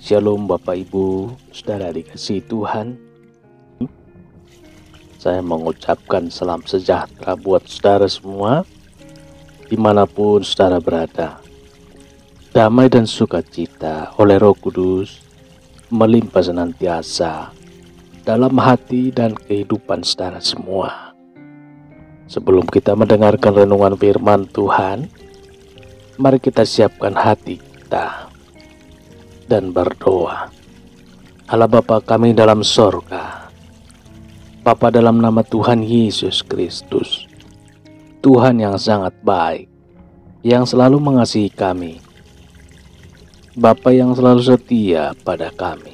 Shalom Bapak Ibu, saudara dikasihi Tuhan. Saya mengucapkan salam sejahtera buat saudara semua, dimanapun saudara berada. Damai dan sukacita oleh Roh Kudus melimpah senantiasa dalam hati dan kehidupan saudara semua. Sebelum kita mendengarkan renungan firman Tuhan, mari kita siapkan hati kita dan berdoa. Allah Bapa kami dalam sorga, Bapa dalam nama Tuhan Yesus Kristus, Tuhan yang sangat baik, yang selalu mengasihi kami, Bapa yang selalu setia pada kami.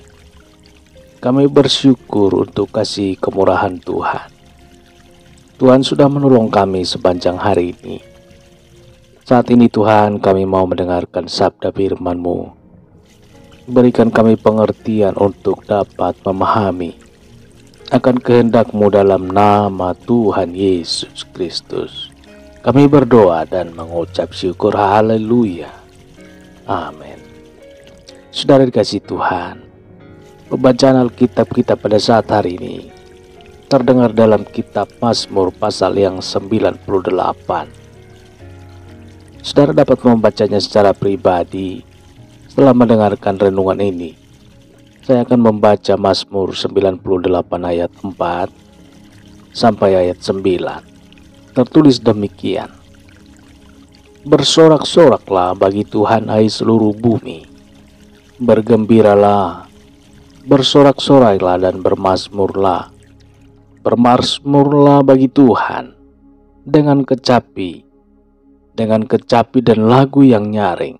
Kami bersyukur untuk kasih kemurahan Tuhan. Tuhan sudah menolong kami sepanjang hari ini. Saat ini Tuhan, kami mau mendengarkan sabda firman-Mu. Berikan kami pengertian untuk dapat memahami akan kehendak-Mu dalam nama Tuhan Yesus Kristus. Kami berdoa dan mengucap syukur. Haleluya. Amin. Saudara dikasihi Tuhan, pembacaan Alkitab kita pada saat hari ini terdengar dalam kitab Mazmur pasal yang 98. Saudara dapat membacanya secara pribadi. Setelah mendengarkan renungan ini, saya akan membaca Mazmur 98 ayat 4 sampai ayat 9. Tertulis demikian: Bersorak-soraklah bagi Tuhan hai seluruh bumi, bergembiralah, bersorak-sorailah dan bermazmurlah. Bermazmurlah bagi Tuhan dengan kecapi dan lagu yang nyaring,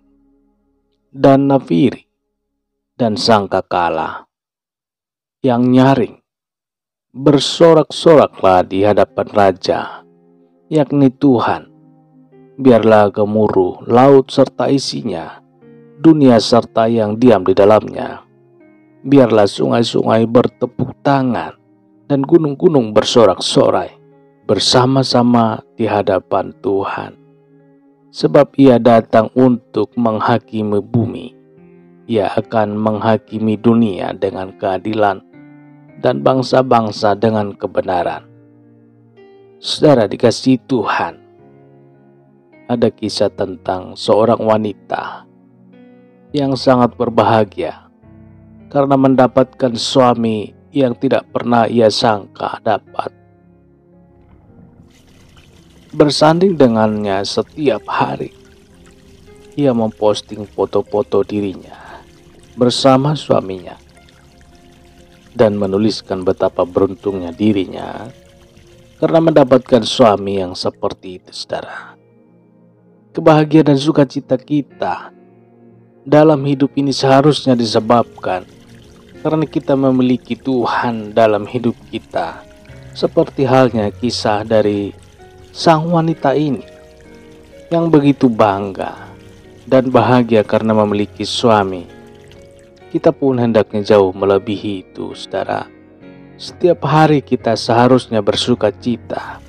dan nafiri, dan sangkakala yang nyaring. Bersorak-soraklah di hadapan Raja, yakni Tuhan. Biarlah gemuruh laut serta isinya, dunia serta yang diam di dalamnya. Biarlah sungai-sungai bertepuk tangan, dan gunung-gunung bersorak-sorai bersama-sama di hadapan Tuhan. Sebab Ia datang untuk menghakimi bumi. Ia akan menghakimi dunia dengan keadilan dan bangsa-bangsa dengan kebenaran. Saudara dikasihi Tuhan, ada kisah tentang seorang wanita yang sangat berbahagia karena mendapatkan suami yang tidak pernah ia sangka dapat. Bersanding dengannya setiap hari, ia memposting foto-foto dirinya bersama suaminya dan menuliskan betapa beruntungnya dirinya karena mendapatkan suami yang seperti itu, saudara. Kebahagiaan dan sukacita kita dalam hidup ini seharusnya disebabkan karena kita memiliki Tuhan dalam hidup kita, seperti halnya kisah dari sang wanita ini yang begitu bangga dan bahagia karena memiliki suami. Kita pun hendaknya jauh melebihi itu, saudara. Setiap hari kita seharusnya bersuka cita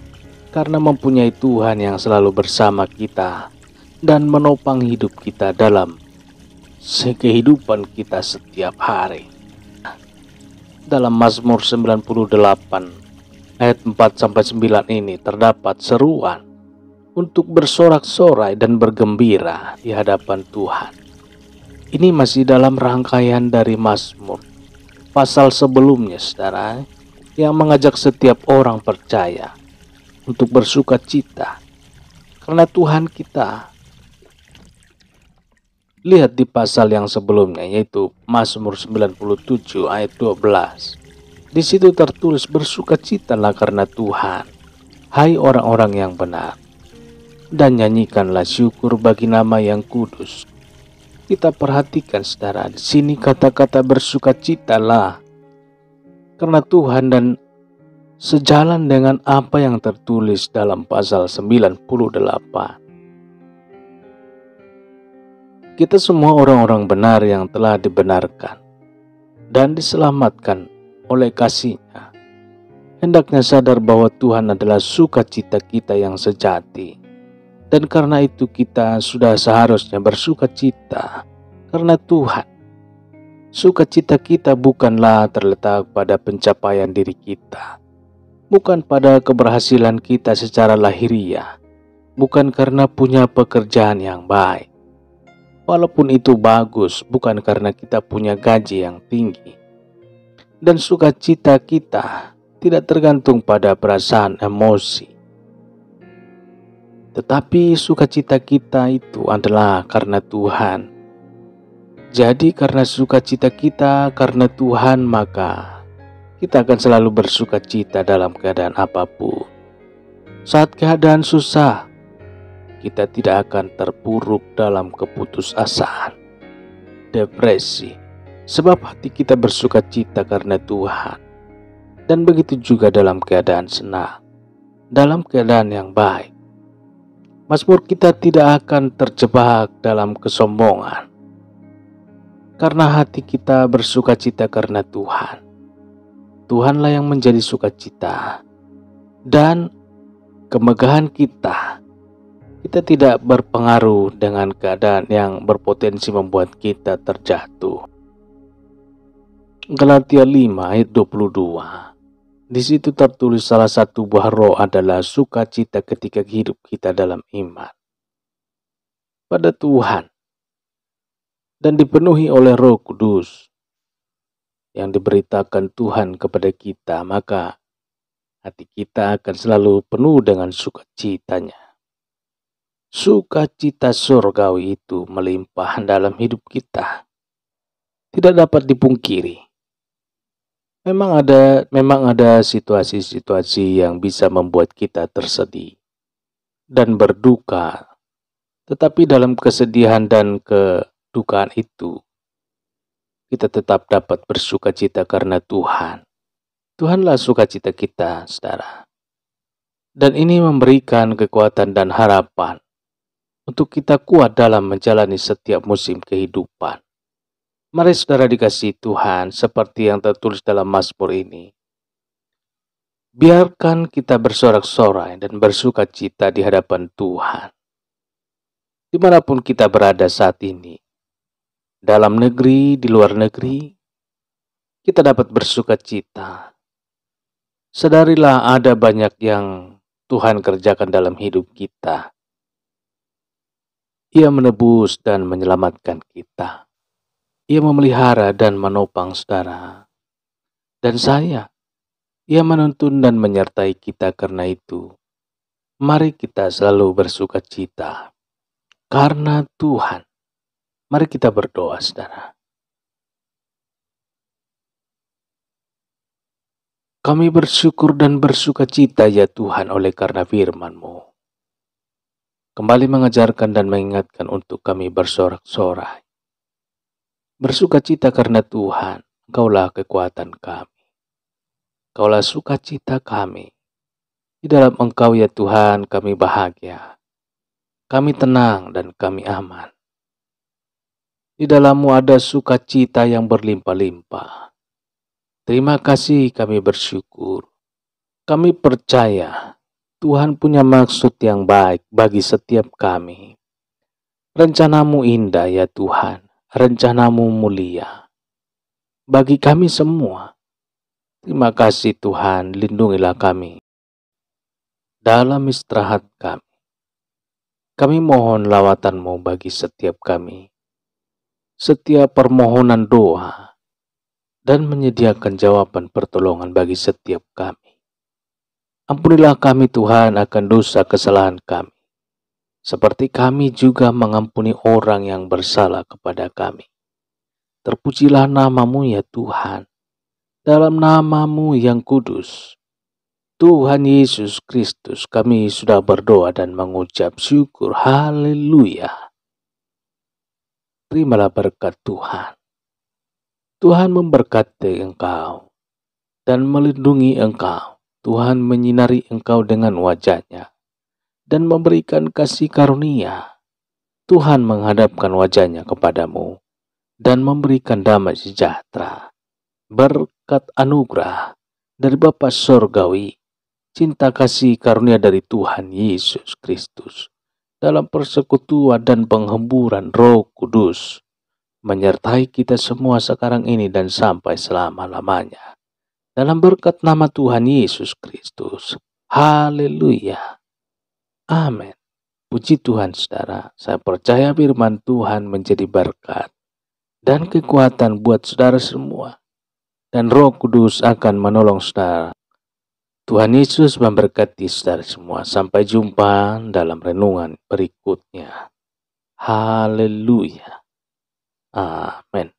karena mempunyai Tuhan yang selalu bersama kita dan menopang hidup kita dalam kehidupan kita setiap hari. Dalam Mazmur 98 ayat 4-9 ini terdapat seruan untuk bersorak-sorai dan bergembira di hadapan Tuhan. Ini masih dalam rangkaian dari Mazmur pasal sebelumnya, saudara, yang mengajak setiap orang percaya untuk bersuka cita karena Tuhan kita. Lihat di pasal yang sebelumnya, yaitu Mazmur 97 ayat 12. Di situ tertulis, bersukacitalah karena Tuhan, hai orang-orang yang benar, dan nyanyikanlah syukur bagi nama yang kudus. Kita perhatikan, saudara, di sini kata-kata bersukacitalah karena Tuhan dan sejalan dengan apa yang tertulis dalam pasal 98. Kita semua orang-orang benar yang telah dibenarkan dan diselamatkan oleh kasih-Nya. Hendaknya sadar bahwa Tuhan adalah sukacita kita yang sejati. Dan karena itu kita sudah seharusnya bersuka cita karena Tuhan. Sukacita kita bukanlah terletak pada pencapaian diri kita, bukan pada keberhasilan kita secara lahiriah, bukan karena punya pekerjaan yang baik. Walaupun itu bagus, bukan karena kita punya gaji yang tinggi. Dan sukacita kita tidak tergantung pada perasaan emosi. Tetapi sukacita kita itu adalah karena Tuhan. Jadi karena sukacita kita karena Tuhan, maka kita akan selalu bersukacita dalam keadaan apapun. Saat keadaan susah, kita tidak akan terpuruk dalam keputusasaan, depresi, sebab hati kita bersukacita karena Tuhan. Dan begitu juga dalam keadaan senang, dalam keadaan yang baik. Mazmur kita tidak akan terjebak dalam kesombongan, karena hati kita bersukacita karena Tuhan. Tuhanlah yang menjadi sukacita. Dan kemegahan kita tidak berpengaruh dengan keadaan yang berpotensi membuat kita terjatuh. Galatia 5 ayat 22. Di situ tertulis salah satu buah roh adalah sukacita ketika hidup kita dalam iman pada Tuhan dan dipenuhi oleh Roh Kudus yang diberitakan Tuhan kepada kita, maka hati kita akan selalu penuh dengan sukacitanya. Sukacita surgawi itu melimpah dalam hidup kita, tidak dapat dipungkiri. Memang ada situasi-situasi yang bisa membuat kita tersedih dan berduka, tetapi dalam kesedihan dan kedukaan itu, kita tetap dapat bersukacita karena Tuhan. Tuhanlah sukacita kita, saudara. Dan ini memberikan kekuatan dan harapan untuk kita kuat dalam menjalani setiap musim kehidupan. Mari saudara dikasihi Tuhan, seperti yang tertulis dalam Mazmur ini. Biarkan kita bersorak-sorai dan bersukacita di hadapan Tuhan. Dimanapun kita berada saat ini, dalam negeri, di luar negeri, kita dapat bersukacita. Sadarilah ada banyak yang Tuhan kerjakan dalam hidup kita. Ia menebus dan menyelamatkan kita. Ia memelihara dan menopang saudara. Dan saya, Ia menuntun dan menyertai kita karena itu. Mari kita selalu bersukacita. Karena Tuhan. Mari kita berdoa, saudara. Kami bersyukur dan bersukacita ya Tuhan oleh karena firman-Mu. Kembali mengajarkan dan mengingatkan untuk kami bersorak-sorai. Bersukacita karena Tuhan, Engkaulah kekuatan kami. Engkaulah sukacita kami. Di dalam Engkau ya Tuhan kami bahagia. Kami tenang dan kami aman. Di dalam-Mu ada sukacita yang berlimpah-limpah. Terima kasih, kami bersyukur. Kami percaya Tuhan punya maksud yang baik bagi setiap kami. Rencana-Mu indah ya Tuhan. Rencana-Mu mulia bagi kami semua. Terima kasih Tuhan, lindungilah kami dalam istirahat kami. Kami mohon lawatan-Mu bagi setiap kami, setiap permohonan doa, dan menyediakan jawaban pertolongan bagi setiap kami. Ampunilah kami Tuhan akan dosa kesalahan kami, seperti kami juga mengampuni orang yang bersalah kepada kami. Terpujilah nama-Mu ya Tuhan, dalam nama-Mu yang kudus. Tuhan Yesus Kristus, kami sudah berdoa dan mengucap syukur. Haleluya. Terimalah berkat Tuhan. Tuhan memberkati engkau dan melindungi engkau. Tuhan menyinari engkau dengan wajah-Nya dan memberikan kasih karunia. Tuhan menghadapkan wajah-Nya kepadamu dan memberikan damai sejahtera, berkat anugerah dari Bapa Sorgawi, cinta kasih karunia dari Tuhan Yesus Kristus, dalam persekutuan dan penghemburan Roh Kudus, menyertai kita semua sekarang ini dan sampai selama-lamanya. Dalam berkat nama Tuhan Yesus Kristus. Haleluya. Amin. Puji Tuhan saudara, saya percaya firman Tuhan menjadi berkat dan kekuatan buat saudara semua. Dan Roh Kudus akan menolong saudara. Tuhan Yesus memberkati saudara semua. Sampai jumpa dalam renungan berikutnya. Haleluya. Amin.